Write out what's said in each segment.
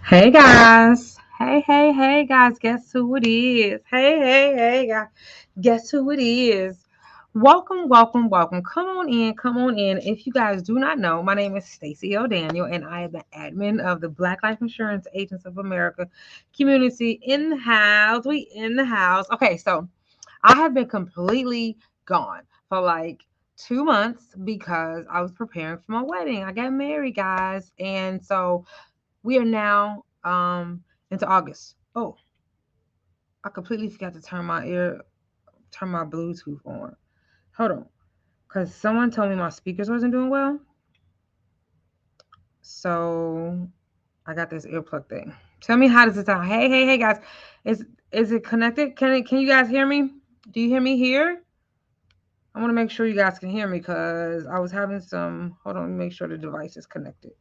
Hey guys. Hey guys. Guess who it is? Hey guys. Guess who it is? Welcome. Come on in. Come on in. If you guys do not know, my name is Stacey L. Daniel, and I am the admin of the Black Life Insurance Agents of America community in the house. We in the house. Okay, so I have been completely gone for like 2 months because I was preparing for my wedding. I got married, guys, and so we are now into August. Oh, I completely forgot to turn my Bluetooth on. Hold on, cause someone told me my speakers wasn't doing well, so I got this earplug thing. Tell me, how does it sound? Hey guys, is is it connected? Can you guys hear me? Do you hear me here? I want to make sure you guys can hear me because I was having some. Hold on, let me make sure the device is connected.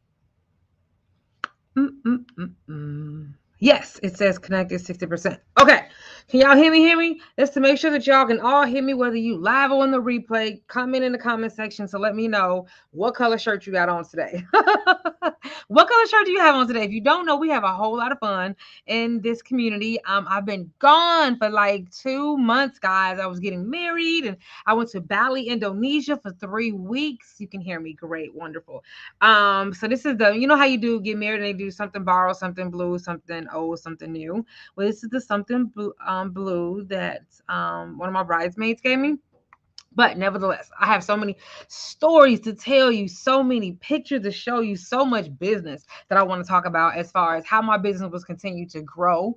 Mm-mm-mm-mm. Yes, it says connected 60%. Okay. Can y'all hear me? Hear me? Just to make sure that y'all can all hear me, whether you live or on the replay, comment in the comment section to let me know what color shirt you got on today. What color shirt do you have on today? If you don't know, we have a whole lot of fun in this community. I've been gone for like 2 months, guys. I was getting married and I went to Bali, Indonesia for 3 weeks. You can hear me. Great, wonderful. So this is the, you know how you do get married and they do something borrow, something blue, something old, something new. Well, this is the something blue that one of my bridesmaids gave me. But nevertheless, I have so many stories to tell you, so many pictures to show you, so much business that I want to talk about as far as how my business was continue to grow.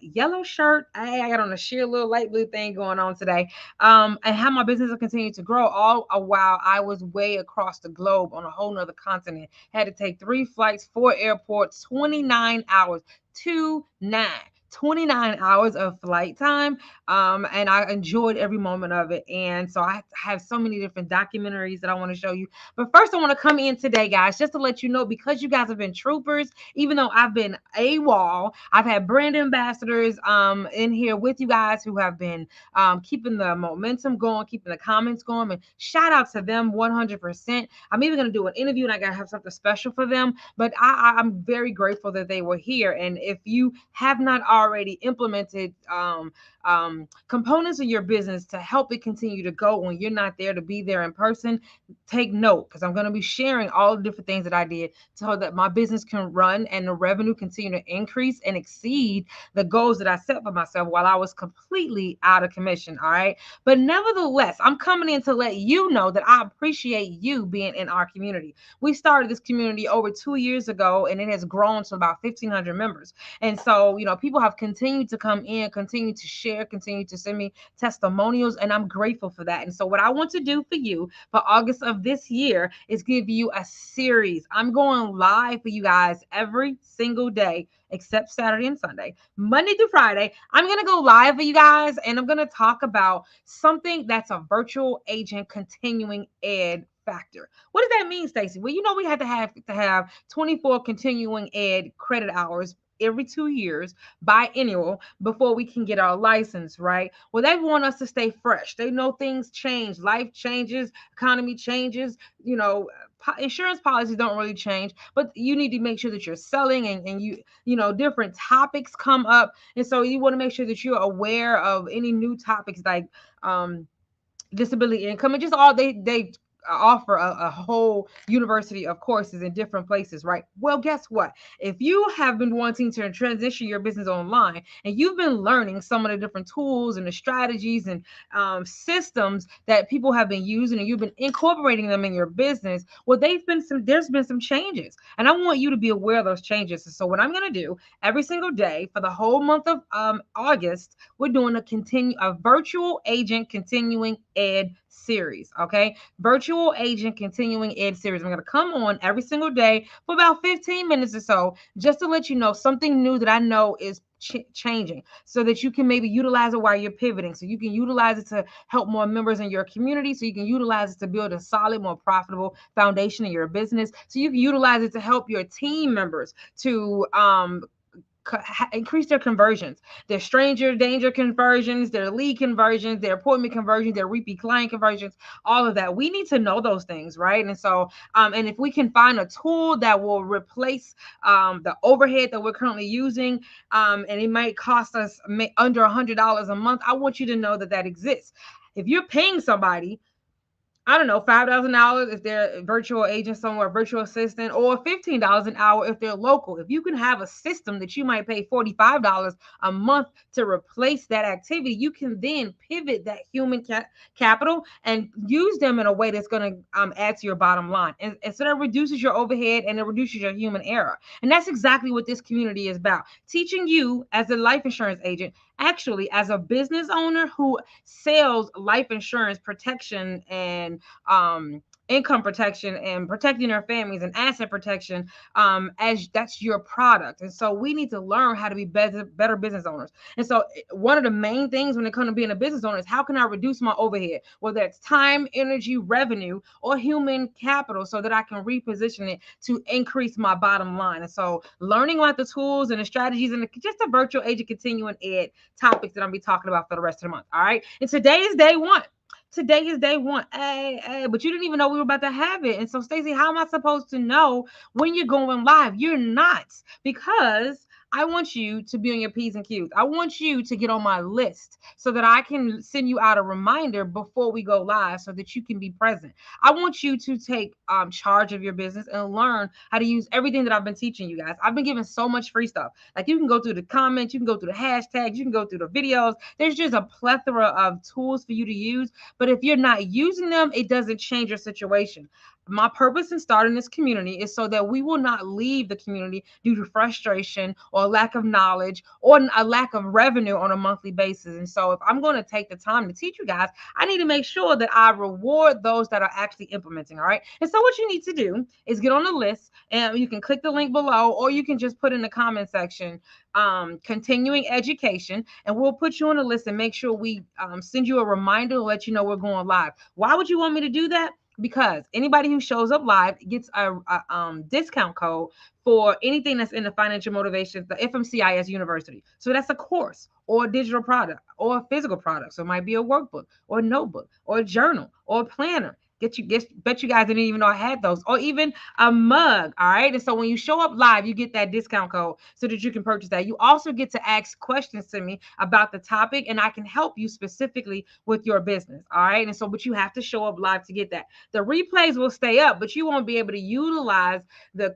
Yellow shirt, I got on a sheer little light blue thing going on today. And how my business will continue to grow all while I was way across the globe on a whole nother continent. Had to take 3 flights, 4 airports, 29 hours, 29 hours of flight time, and I enjoyed every moment of it. And so I have so many different documentaries that I want to show you. But first, I want to come in today, guys, just to let you know, because you guys have been troopers. Even though I've been AWOL, I've had brand ambassadors in here with you guys who have been keeping the momentum going, keeping the comments going. And shout out to them 100%. I'm even going to do an interview and I got to have something special for them. But I'm very grateful that they were here. And if you have not already implemented components of your business to help it continue to go when you're not there to be there in person, take note, because I'm going to be sharing all the different things that I did so that my business can run and the revenue continue to increase and exceed the goals that I set for myself while I was completely out of commission. All right. But nevertheless, I'm coming in to let you know that I appreciate you being in our community. We started this community over 2 years ago and it has grown to about 1,500 members. And so, people have continued to come in, continue to share, continue to send me testimonials, and I'm grateful for that. And so, what I want to do for you for August of this year is give you a series. I'm going live for you guys every single day except Saturday and Sunday, Monday through Friday. I'm going to go live for you guys and I'm going to talk about something that's a virtual agent continuing ed factor. What does that mean, Stacey? Well, we had to have 24 continuing ed credit hours every 2 years biannual before we can get our license, right? Well, they want us to stay fresh. They know things change, life changes, economy changes, insurance policies don't really change, but you need to make sure that you're selling and different topics come up. And so you want to make sure that you're aware of any new topics like disability income and just all they offer a whole university of courses in different places, right? Well, guess what? If you have been wanting to transition your business online and you've been learning some of the different tools and the strategies and systems that people have been using and you've been incorporating them in your business, well, there's been some changes, and I want you to be aware of those changes. And so what I'm going to do every single day for the whole month of August, we're doing a virtual agent continuing ed series. Okay, virtual agent continuing ed series. I'm going to come on every single day for about 15 minutes or so just to let you know something new that I know is changing, so that you can maybe utilize it while you're pivoting, so you can utilize it to help more members in your community, so you can utilize it to build a solid, more profitable foundation in your business, so you can utilize it to help your team members to increase their conversions, their stranger danger conversions, their lead conversions, their appointment conversions, their repeat client conversions, all of that. We need to know those things, right? And so, and if we can find a tool that will replace the overhead that we're currently using, and it might cost us under $100 a month, I want you to know that that exists. If you're paying somebody, I don't know, $5,000 if they're a virtual agent somewhere, virtual assistant, or $15 an hour if they're local. If you can have a system that you might pay $45 a month to replace that activity, you can then pivot that human capital and use them in a way that's going to add to your bottom line. And so that reduces your overhead and it reduces your human error. And that's exactly what this community is about. Teaching you as a life insurance agent, actually as a business owner who sells life insurance protection and income protection and protecting our families and asset protection, as that's your product. And so we need to learn how to be better business owners. And so one of the main things when it comes to being a business owner is how can I reduce my overhead, whether it's time, energy, revenue, or human capital, so that I can reposition it to increase my bottom line. And so learning about the tools and the strategies and just the virtual agent continuing ed topics that I'll be talking about for the rest of the month. All right. And today is day one. Today is day one. Hey, but you didn't even know we were about to have it. And so, Stacey, how am I supposed to know when you're going live? You're not, because I want you to be on your P's and Q's. I want you to get on my list so that I can send you out a reminder before we go live so that you can be present. I want you to take charge of your business and learn how to use everything that I've been teaching you guys. I've been giving so much free stuff. Like you can go through the comments, you can go through the hashtags, you can go through the videos. There's just a plethora of tools for you to use. But if you're not using them, it doesn't change your situation. My purpose in starting this community is so that we will not leave the community due to frustration or lack of knowledge or a lack of revenue on a monthly basis. And so if I'm going to take the time to teach you guys, I need to make sure that I reward those that are actually implementing. All right. And so what you need to do is get on the list, and you can click the link below, or you can just put in the comment section, continuing education, and we'll put you on the list and make sure we send you a reminder to let you know we're going live. Why would you want me to do that? Because anybody who shows up live gets a discount code for anything that's in the Financial Motivation, the FMCIS University. So that's a course or a digital product or a physical product. So it might be a workbook or a notebook or a journal or a planner. Bet you guys didn't even know I had those, or even a mug. All right. And so when you show up live, you get that discount code so that you can purchase that. You also get to ask questions to me about the topic, and I can help you specifically with your business. All right. And so, but you have to show up live to get that. The replays will stay up, but you won't be able to utilize the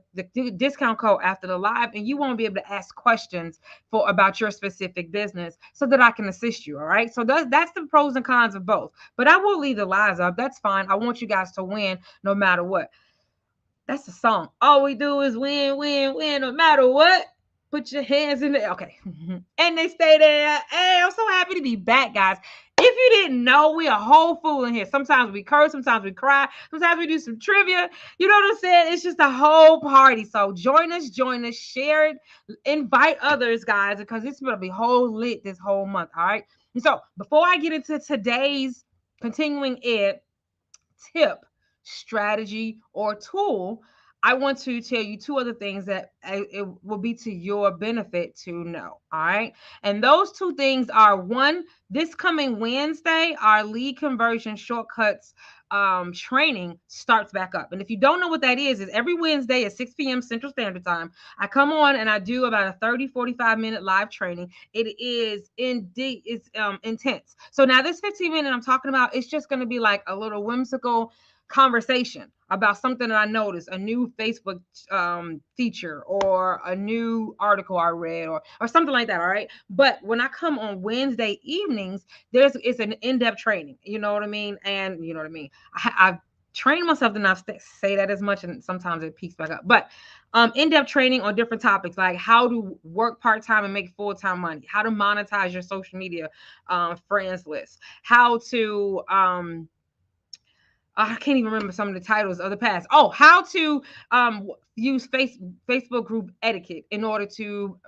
discount code after the live, and you won't be able to ask questions about your specific business so that I can assist you. All right. So that's the pros and cons of both. But I will leave the lives up. That's fine. I want you guys to win no matter what. That's the song. All we do is win, win, win, no matter what. Put your hands in there. Okay. And they stay there. Hey, I'm so happy to be back, guys. If you didn't know, we a whole fool in here. Sometimes we curse, sometimes we cry, sometimes we do some trivia. You know what I'm saying? It's just a whole party. So join us, share it, invite others, guys, because it's going to be whole lit this whole month. All right. And so before I get into today's continuing ed tip, strategy, or tool, I want to tell you two other things that it will be to your benefit to know. All right. And those two things are, one, this coming Wednesday, our lead conversion shortcuts training starts back up. And if you don't know what that is every Wednesday at 6 p.m. Central Standard Time, I come on and I do about a 30-45-minute live training. It is indeed, it's intense. So now this 15 minute I'm talking about, it's just going to be like a little whimsical conversation about something that I noticed, a new Facebook feature or a new article I read or something like that. All right. But when I come on Wednesday evenings, it's an in-depth training. You know what I mean? And you know what I mean? I've trained myself to not say that as much, and sometimes it peaks back up. But in-depth training on different topics, like how to work part-time and make full-time money, how to monetize your social media friends list, how to I can't even remember some of the titles of the past. Oh, how to use Facebook group etiquette in order to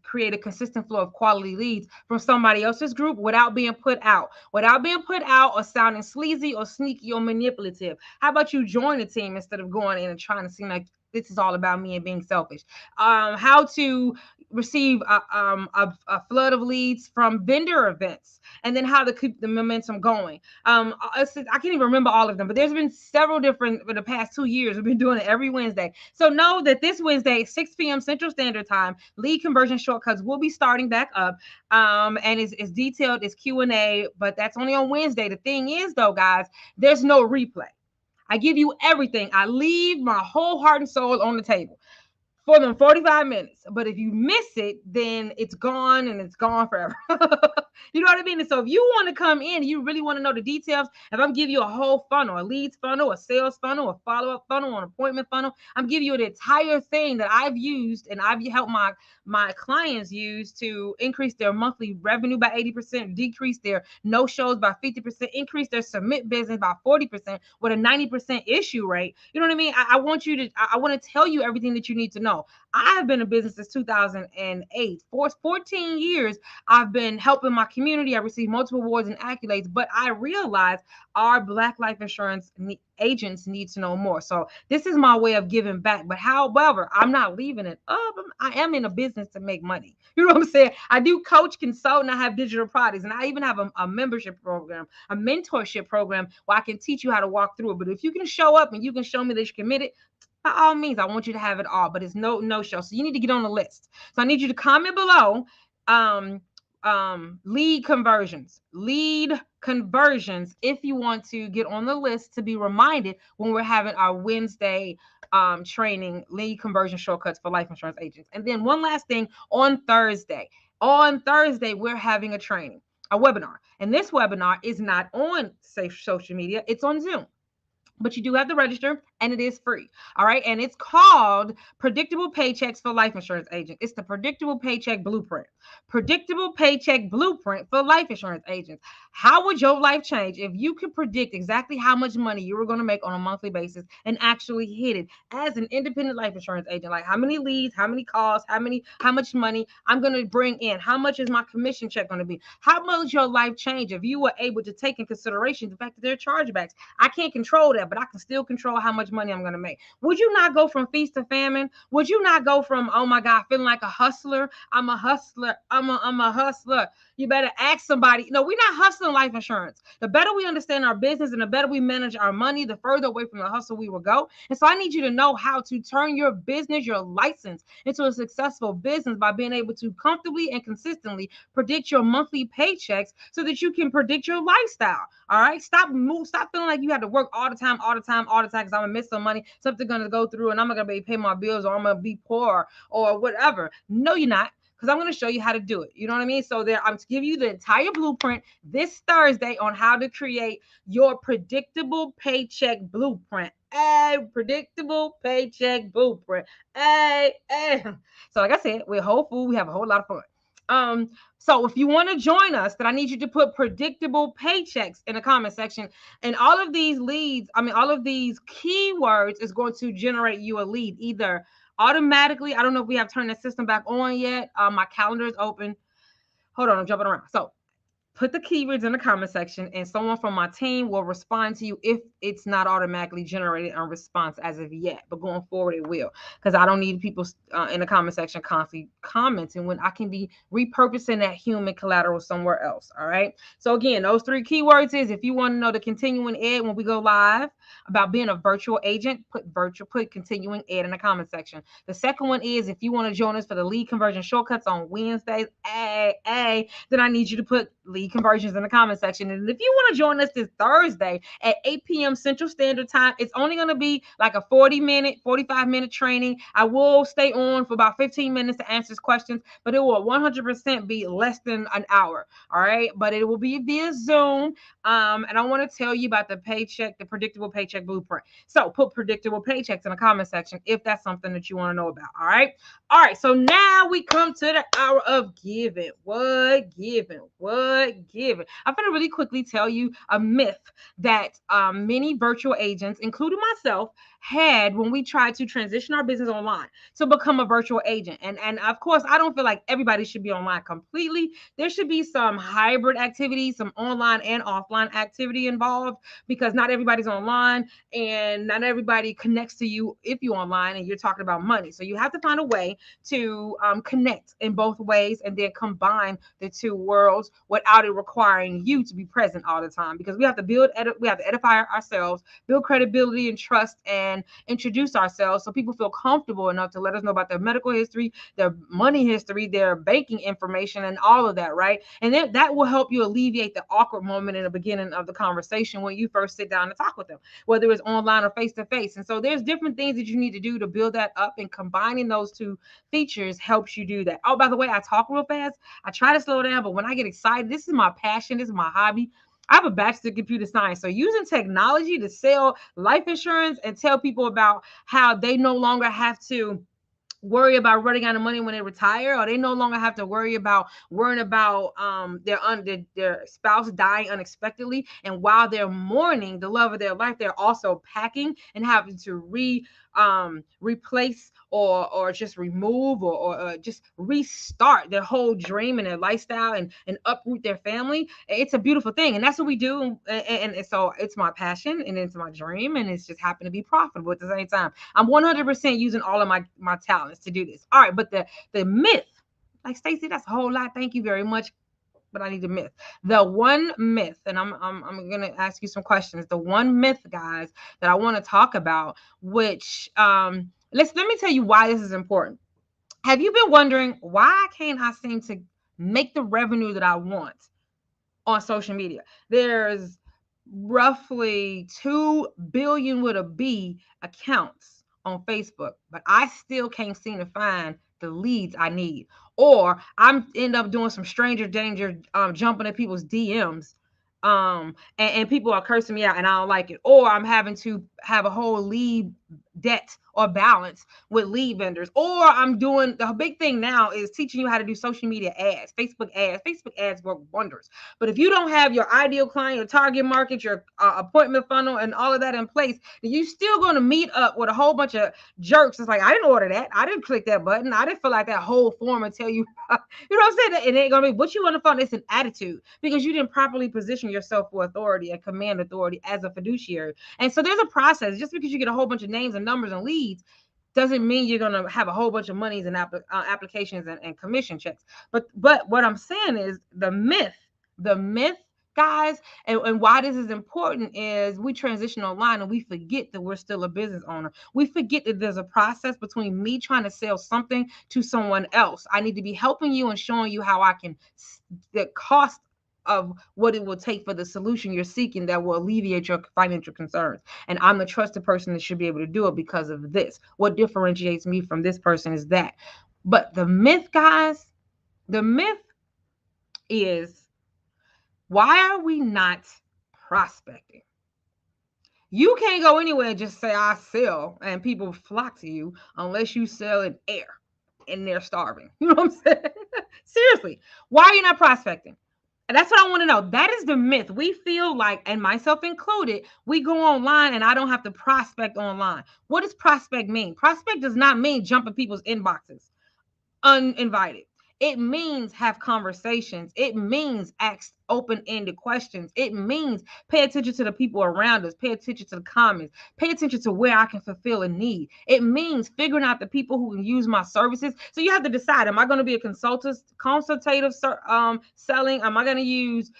create a consistent flow of quality leads from somebody else's group without being put out or sounding sleazy or sneaky or manipulative. How about you join the team instead of going in and trying to seem like this is all about me and being selfish? How to receive a flood of leads from vendor events, and then how to keep the momentum going. I can't even remember all of them, but there's been several different for the past 2 years. We've been doing it every Wednesday. So know that this Wednesday, 6 p.m. Central Standard Time, lead conversion shortcuts will be starting back up. And it's detailed, it's Q&A, but that's only on Wednesday. The thing is, though, guys, there's no replay. I give you everything. I leave my whole heart and soul on the table for them 45 minutes. But if you miss it, then it's gone and it's gone forever. You know what I mean? And so if you want to come in, you really want to know the details. If I'm giving you a whole funnel, a leads funnel, a sales funnel, a follow-up funnel, an appointment funnel, I'm giving you the entire thing that I've used and I've helped my clients use to increase their monthly revenue by 80%, decrease their no-shows by 50%, increase their submit business by 40% with a 90% issue rate. You know what I mean? I want to tell you everything that you need to know. I have been in business since 2008. For 14 years, I've been helping my community. I received multiple awards and accolades, but I realized our Black life insurance agents need to know more. So this is my way of giving back. But however, I'm not leaving it up. I am in a business to make money. You know what I'm saying? I do coach, consult, and I have digital products. And I even have a membership program, a mentorship program where I can teach you how to walk through it. But if you can show up and you can show me that you're committed, by all means, I want you to have it all, but it's no show. So you need to get on the list. So I need you to comment below lead conversions if you want to get on the list to be reminded when we're having our Wednesday training, lead conversion shortcuts for life insurance agents. And then one last thing, on Thursday we're having a training, a webinar, and this webinar is not on safe social media, it's on Zoom. But you do have to register, and it is free. All right. And it's called Predictable Paychecks for Life Insurance Agents. It's the Predictable Paycheck Blueprint. Predictable Paycheck Blueprint for Life Insurance Agents. How would your life change if you could predict exactly how much money you were going to make on a monthly basis and actually hit it as an independent life insurance agent? Like how many leads, how many calls, how much money I'm going to bring in? How much is my commission check going to be? How much your life change if you were able to take in consideration the fact that there are chargebacks? I can't control that, but I can still control how much money I'm going to make. Would you not go from feast to famine? Would you not go from, oh my God, feeling like a hustler? I'm a hustler. I'm a hustler. You better ask somebody. No, we're not hustling life insurance. The better we understand our business and the better we manage our money, the further away from the hustle we will go. And so I need you to know how to turn your business, your license, into a successful business by being able to comfortably and consistently predict your monthly paychecks so that you can predict your lifestyle. All right. Stop feeling like you have to work all the time because I'm gonna miss some money, something's gonna go through, and I'm not gonna be able to pay my bills, or I'm gonna be poor or whatever. No, you're not. Because I'm going to show you how to do it. You know what I mean? So I'm to give you the entire blueprint this Thursday on how to create your predictable paycheck blueprint. Predictable paycheck blueprint. So like I said, we're hopeful. We have a whole lot of fun. So if you want to join us, then I need you to put predictable paychecks in the comment section. And all of these all of these keywords is going to generate you a lead either automatically. I don't know if we have turned the system back on yet. My calendar is open. Hold on, I'm jumping around. So put the keywords in the comment section and someone from my team will respond to you if it's not automatically generated in response as of yet. But going forward, it will, because I don't need people in the comment section constantly commenting when I can be repurposing that human collateral somewhere else. All right. So again, those 3 keywords is, if you want to know the continuing ed when we go live about being a virtual agent, put continuing ed in the comment section. The second one is, if you want to join us for the lead conversion shortcuts on Wednesdays, then I need you to put lead conversions in the comment section. And if you want to join us this Thursday at 8 p.m. Central Standard Time, it's only going to be like a 45-minute training. I will stay on for about 15 minutes to answer questions, but it will 100% be less than an hour. All right. But it will be via Zoom. And I want to tell you about the predictable paycheck blueprint. So put predictable paychecks in the comment section if that's something that you want to know about. All right. All right. So now we come to the hour of giving. What giving? I'm going to really quickly tell you a myth that many virtual agents, including myself, had when we tried to transition our business online to become a virtual agent. And of course, I don't feel like everybody should be online completely. There should be some hybrid activity, some online and offline activity involved, because not everybody's online and not everybody connects to you if you're online and you're talking about money. So you have to find a way to connect in both ways and then combine the two worlds without it requiring you to be present all the time, because we have to we have to edify ourselves, build credibility and trust, and introduce ourselves so people feel comfortable enough to let us know about their medical history, their money history, their banking information, and all of that, right? And then that will help you alleviate the awkward moment in the beginning of the conversation when you first sit down and talk with them, whether it's online or face to face. And so there's different things that you need to do to build that up, and combining those two features helps you do that. Oh, by the way, I talk real fast. I try to slow down, but when I get excited, this is my passion, this is my hobby. I have a bachelor's in computer science. So using technology to sell life insurance and tell people about how they no longer have to worry about running out of money when they retire, or they no longer have to worrying about their spouse dying unexpectedly, and while they're mourning the love of their life, they're also packing and having to replace or just remove or just restart their whole dream and their lifestyle, and uproot their family. It's a beautiful thing, and that's what we do. And so it's my passion and it's my dream, and it's just happened to be profitable at the same time. I'm 100% using all of my talents to do this. All right, but the myth, like Stacey, that's a whole lot. Thank you very much. But I need a myth. The one myth, and I'm gonna ask you some questions. The one myth, guys, that I want to talk about, which let me tell you why this is important. Have you been wondering, why can't I seem to make the revenue that I want on social media? There's roughly 2 billion with a B accounts on Facebook, but I still can't seem to find the leads I need. Or I'm end up doing some stranger danger, jumping at people's DMs, and people are cursing me out and I don't like it. Or I'm having to have a whole lead debt or balance with lead vendors. Or I'm doing, the big thing now is teaching you how to do social media ads, Facebook ads. Facebook ads work wonders. But if you don't have your ideal client, your target market, your appointment funnel, and all of that in place, then you're still going to meet up with a whole bunch of jerks. It's like, I didn't order that. I didn't click that button. I didn't fill out that whole form and tell you, you know what I'm saying? It ain't going to be what you want to find. It's an attitude, because you didn't properly position yourself for authority and command authority as a fiduciary. And so there's a process. Just because you get a whole bunch of names and numbers and leads doesn't mean you're going to have a whole bunch of monies and applications and commission checks. But what I'm saying is the myth, guys, and why this is important is we transition online and we forget that we're still a business owner. We forget that there's a process between me trying to sell something to someone else. I need to be helping you and showing you how I can, the cost of what it will take for the solution you're seeking that will alleviate your financial concerns. And I'm the trusted person that should be able to do it because of this. What differentiates me from this person is that. But the myth, guys, the myth is, why are we not prospecting? You can't go anywhere and just say, I sell, and people flock to you unless you sell in air and they're starving. You know what I'm saying? Seriously, why are you not prospecting? And that's what I want to know. That is the myth. We feel like, and myself included, we go online and I don't have to prospect online. What does prospect mean? Prospect does not mean jump in people's inboxes uninvited. It means have conversations. It means ask open-ended questions. It means pay attention to the people around us. Pay attention to the comments. Pay attention to where I can fulfill a need. It means figuring out the people who can use my services. So you have to decide, am I going to be a consultative selling? Am I going to use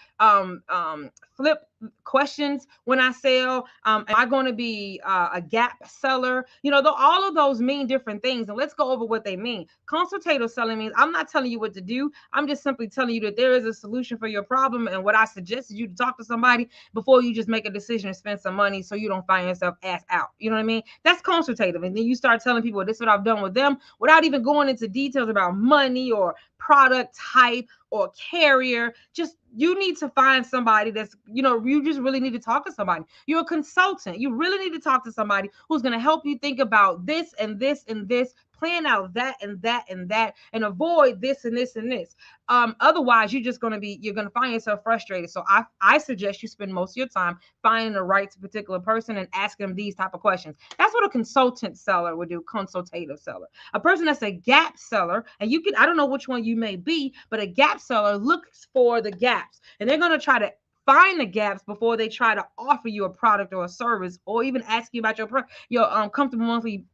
flip questions when I sell? Am I going to be a gap seller? You know, all of those mean different things. And let's go over what they mean. Consultative selling means I'm not telling you what to do. I'm just simply telling you that there is a solution for your problem. And what I suggest is you to talk to somebody before you just make a decision and spend some money so you don't find yourself ass out. You know what I mean? That's consultative. And then you start telling people, this is what I've done with them, without even going into details about money or product type or carrier. Just, you need to find somebody that's, you just really need to talk to somebody. You're a consultant. You really need to talk to somebody who's going to help you think about this and this and this plan out that and that and that, and avoid this and this and this. Otherwise, you're gonna find yourself frustrated. So I suggest you spend most of your time finding the right particular person and ask them these type of questions. That's what a consultant seller would do, consultative seller. A person that's a gap seller, and I don't know which one you may be, but a gap seller looks for the gaps, and they're gonna try to find the gaps before they try to offer you a product or a service, or even ask you about your comfortable monthly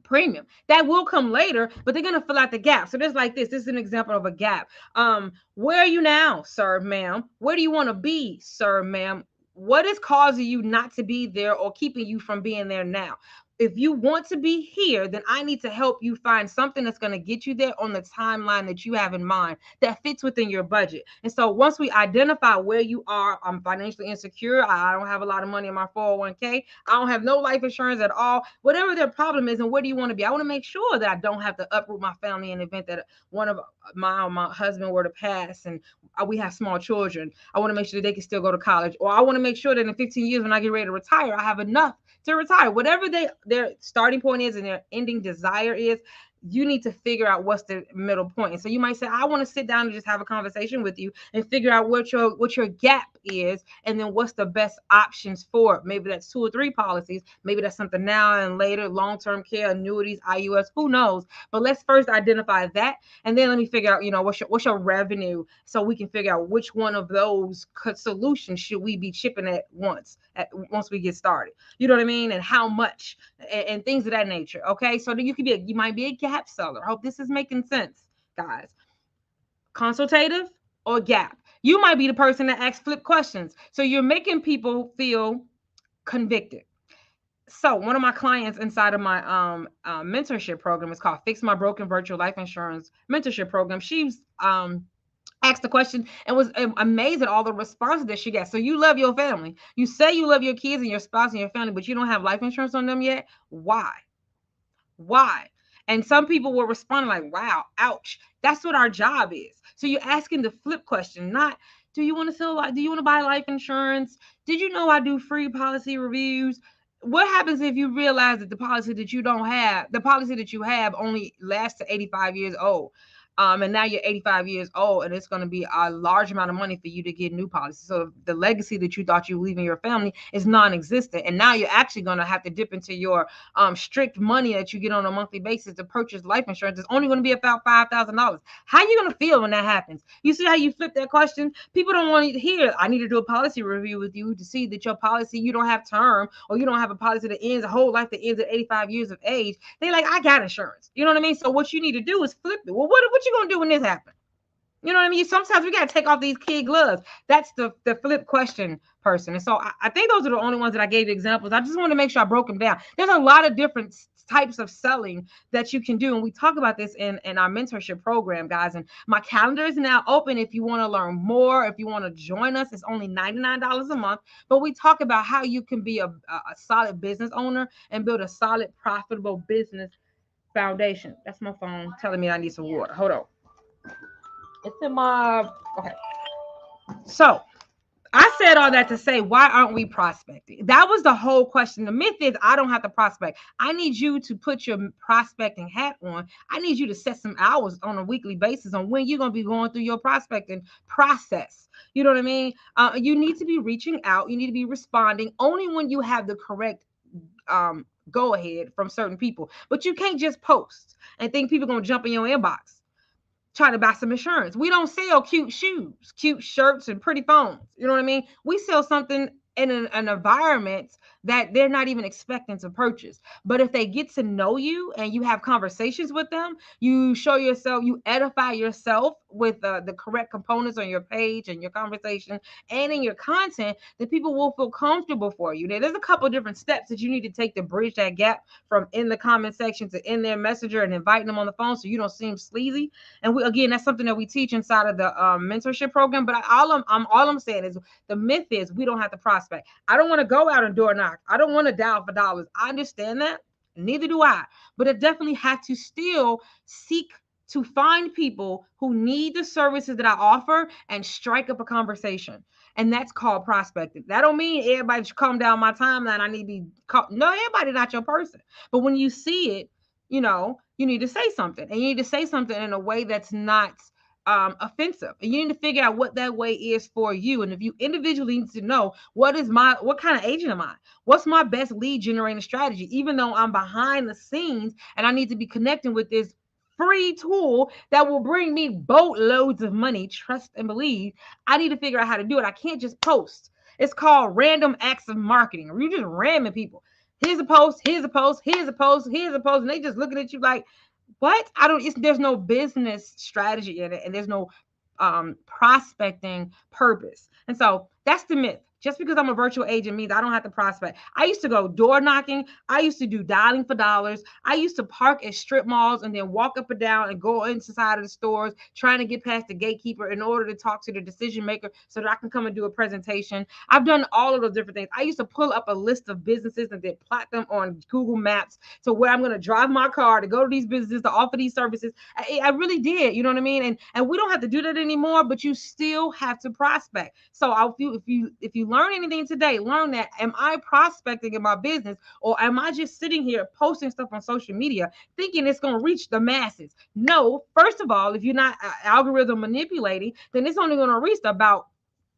premium. That will come later, but they're gonna fill out the gap. So there's like this. This is an example of a gap. Where are you now, sir, ma'am? Where do you want to be, sir, ma'am? What is causing you not to be there or keeping you from being there now? If you want to be here, then I need to help you find something that's going to get you there on the timeline that you have in mind that fits within your budget. And so once we identify where you are, I'm financially insecure, I don't have a lot of money in my 401k, I don't have no life insurance at all, whatever their problem is, and where do you want to be? I want to make sure that I don't have to uproot my family in the event that one of my husband were to pass, and we have small children. I want to make sure that they can still go to college, or I want to make sure that in 15 years when I get ready to retire, I have enough to retire. Whatever their starting point is and their ending desire is, you need to figure out what's the middle point. And so you might say, I want to sit down and just have a conversation with you and figure out what your gap is, and then what's the best options for it. Maybe that's 2 or 3 policies. Maybe that's something now and later, long-term care, annuities, IUS, who knows? But let's first identify that, and then let me figure out, what's your revenue, so we can figure out which one of those solutions should we be chipping at once we get started. You know what I mean? And how much, and things of that nature. Okay, so then you might be a gap seller. I hope this is making sense, guys. Consultative or gap. You might be the person that asks flip questions, so you're making people feel convicted. So one of my clients inside of my mentorship program is called Fix My Broken Virtual Life Insurance Mentorship Program. She's asked the question and was amazed at all the responses that she got. So you love your family. You say you love your kids and your spouse and your family, but you don't have life insurance on them yet. Why? And some people will respond like, wow, ouch. That's what our job is. So you're asking the flip question, not, do you want to buy life insurance? Did you know I do free policy reviews? What happens if you realize that the policy that you have only lasts to 85 years old? And now you're 85 years old, and it's going to be a large amount of money for you to get new policies. So the legacy that you thought you were leaving your family is non-existent, and now you're actually going to have to dip into your strict money that you get on a monthly basis to purchase life insurance. It's only going to be about $5,000. How are you going to feel when that happens? You see how you flip that question? People don't want to hear, I need to do a policy review with you to see that your policy, you don't have term, or you don't have a policy that ends a whole life that ends at 85 years of age. They like, I got insurance. You know what I mean? So what you need to do is flip it. Well, what you gonna do when this happens? You know what I mean? Sometimes we got to take off these kid gloves. That's the flip question person. And so I think those are the only ones that I gave examples. I just want to make sure I broke them down. There's a lot of different types of selling that you can do, and we talk about this in our mentorship program, guys. And my calendar is now open if you want to learn more. If you want to join us, it's only $99 a month, but we talk about how you can be a solid business owner and build a solid, profitable business foundation. That's my phone telling me I need some water. Hold on. It's in my, okay. So I said all that to say, why aren't we prospecting? That was the whole question. The myth is I don't have to prospect. I need you to put your prospecting hat on. I need you to set some hours on a weekly basis on when you're going to be going through your prospecting process. You know what I mean? You need to be reaching out. You need to be responding only when you have the correct go ahead from certain people. But you can't just post and think people are going to jump in your inbox trying to buy some insurance. We don't sell cute shoes, cute shirts, and pretty phones. You know what I mean? We sell something in an environment that they're not even expecting to purchase. But if they get to know you and you have conversations with them, you show yourself, you edify yourself with the correct components on your page and your conversation and in your content, then people will feel comfortable for you. Now, there's a couple of different steps that you need to take to bridge that gap from in the comment section to in their messenger and inviting them on the phone so you don't seem sleazy. And again, that's something that we teach inside of the mentorship program. But all I'm saying is the myth is we don't have to prospect. I don't want to go out and door knock. I don't want to dial for dollars. I understand that. Neither do I. But I definitely have to still seek to find people who need the services that I offer and strike up a conversation. And that's called prospecting. That don't mean everybody should come down my timeline. I need to be called. No, everybody not your person. But when you see it, you need to say something, and you need to say something in a way that's not offensive. And you need to figure out what that way is for you. And if you individually need to know what kind of agent am I? What's my best lead generating strategy? Even though I'm behind the scenes and I need to be connecting with this free tool that will bring me boatloads of money, trust and believe, I need to figure out how to do it. I can't just post. It's called random acts of marketing. Or you just ramming people. Here's a post, here's a post, here's a post, here's a post, and they just looking at you like, what? There's no business strategy in it, and there's no prospecting purpose. And so that's the myth. Just because I'm a virtual agent means I don't have to prospect. I used to go door knocking. I used to do dialing for dollars. I used to park at strip malls and then walk up and down and go inside of the stores trying to get past the gatekeeper in order to talk to the decision maker so that I can come and do a presentation. I've done all of those different things. I used to pull up a list of businesses and then plot them on Google Maps to where I'm going to drive my car to go to these businesses to offer these services. I really did. You know what I mean? And we don't have to do that anymore, but you still have to prospect. So if you learn anything today, learn that. Am I prospecting in my business, or am I just sitting here posting stuff on social media thinking it's going to reach the masses? No. First of all, if you're not algorithm manipulating, then it's only going to reach about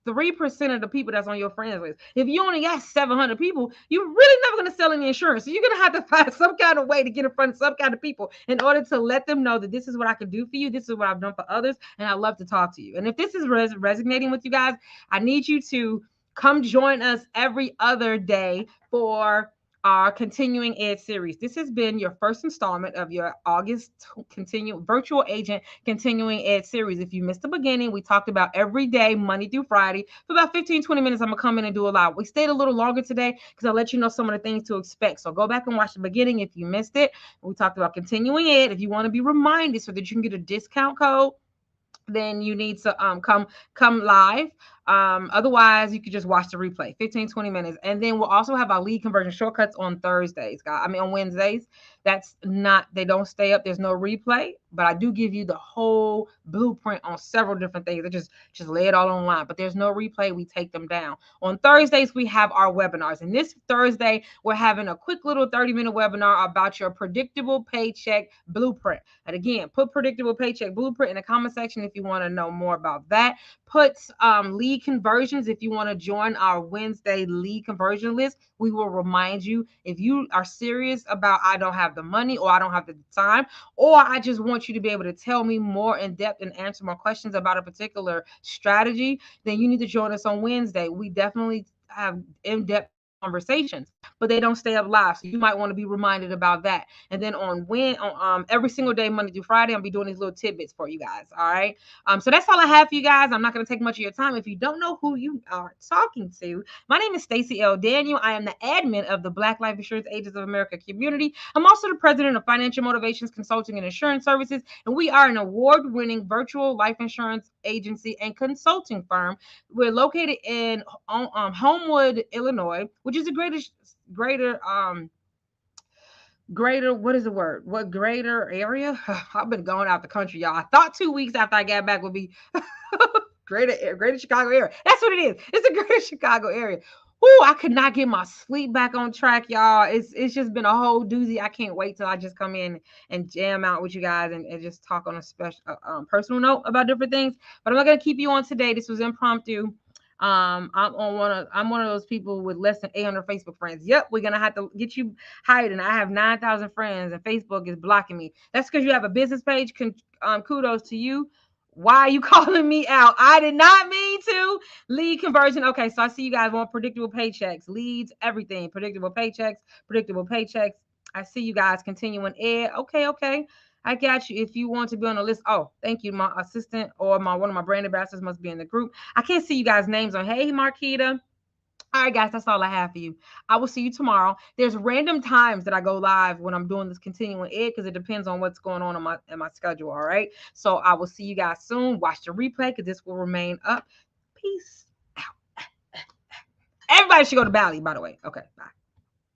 3% of the people that's on your friends list. If you only got 700 people, you're really never going to sell any insurance. So you're going to have to find some kind of way to get in front of some kind of people in order to let them know that this is what I can do for you. This is what I've done for others. And I love to talk to you. And if this is resonating with you guys, I need you to come join us every other day for our continuing ed series. This has been your first installment of your August virtual agent continuing ed series. If you missed the beginning, we talked about every day, Monday through Friday, for about 15-20 minutes. I'm gonna come in and do a live. We stayed a little longer today because I'll let you know some of the things to expect. So go back and watch the beginning if you missed it. We talked about continuing ed. If you want to be reminded so that you can get a discount code, then you need to come live. Otherwise, you could just watch the replay, 15-20 minutes. And then we'll also have our lead conversion shortcuts on on Wednesdays. They don't stay up. There's no replay, but I do give you the whole blueprint on several different things. I just lay it all online, but there's no replay. We take them down. On Thursdays, we have our webinars. And this Thursday, we're having a quick little 30-minute webinar about your predictable paycheck blueprint. And again, put predictable paycheck blueprint in the comment section if you want to know more about that. Put lead conversions if you want to join our Wednesday lead conversion list. We will remind you if you are serious about I don't have the money, or I don't have the time, or I just want you to be able to tell me more in depth and answer more questions about a particular strategy, then you need to join us on Wednesday. We definitely have in-depth conversations, but they don't stay up live. So you might want to be reminded about that. And then on every single day, Monday through Friday, I'll be doing these little tidbits for you guys. All right. So that's all I have for you guys. I'm not going to take much of your time. If you don't know who you are talking to, my name is Stacey L. Daniel. I am the admin of the Black Life Insurance Agents of America community. I'm also the president of Financial Motivations Consulting and Insurance Services, and we are an award-winning virtual life insurance agency and consulting firm. We're located in Homewood, Illinois, which is the greater area? I've been going out the country, y'all. I thought 2 weeks after I got back would be greater Chicago area. That's what it is. It's the greater Chicago area. Whoo, I could not get my sleep back on track, y'all. It's just been a whole doozy. I can't wait till I just come in and jam out with you guys and just talk on a special personal note about different things. But I'm not gonna keep you on today. This was impromptu. I'm one of those people with less than 800 Facebook friends. Yep, we're gonna have to get you hiding. I have 9,000 friends, and Facebook is blocking me. That's because you have a business page. Kudos to you. Why are you calling me out? I did not mean to. Lead conversion. Okay, so I see you guys want predictable paychecks, leads, everything. Predictable paychecks. I see you guys continuing ed. Okay. I got you. If you want to be on the list. Oh, thank you. My assistant or one of my brand ambassadors must be in the group. I can't see you guys' names on. Hey, Marquita. All right, guys, that's all I have for you. I will see you tomorrow. There's random times that I go live when I'm doing this continuing ed because it depends on what's going on in my schedule. All right. So I will see you guys soon. Watch the replay because this will remain up. Peace out. Everybody should go to Bali, by the way. Okay, bye.